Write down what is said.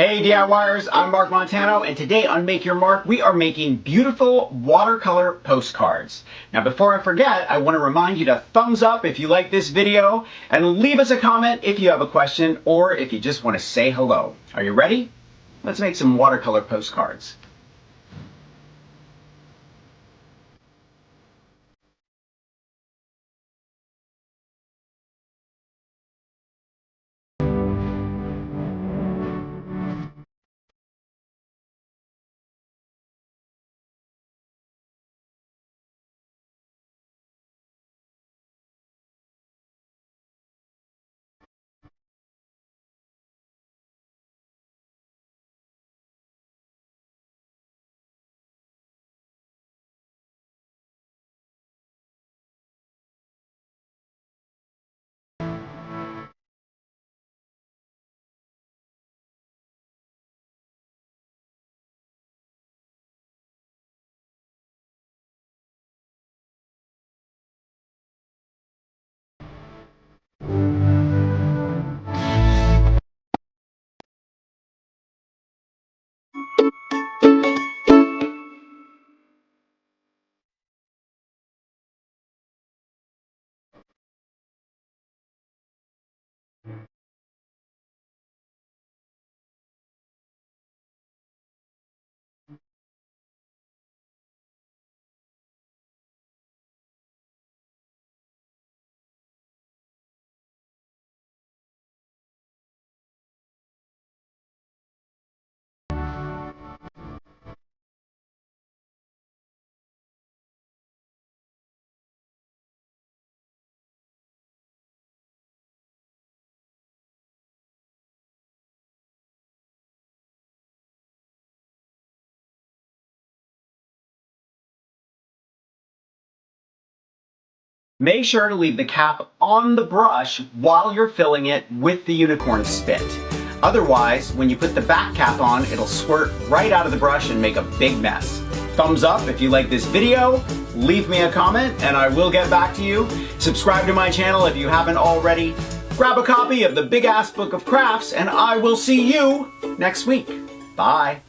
Hey DIYers, I'm Mark Montano, and today on Make Your Mark, we are making beautiful watercolor postcards. Now before I forget, I want to remind you to thumbs up if you like this video, and leave us a comment if you have a question, or if you just want to say hello. Are you ready? Let's make some watercolor postcards. Make sure to leave the cap on the brush while you're filling it with the unicorn spit. Otherwise, when you put the back cap on, it'll squirt right out of the brush and make a big mess. Thumbs up if you like this video, leave me a comment and I will get back to you. Subscribe to my channel if you haven't already. Grab a copy of the Big Ass Book of Crafts and I will see you next week. Bye.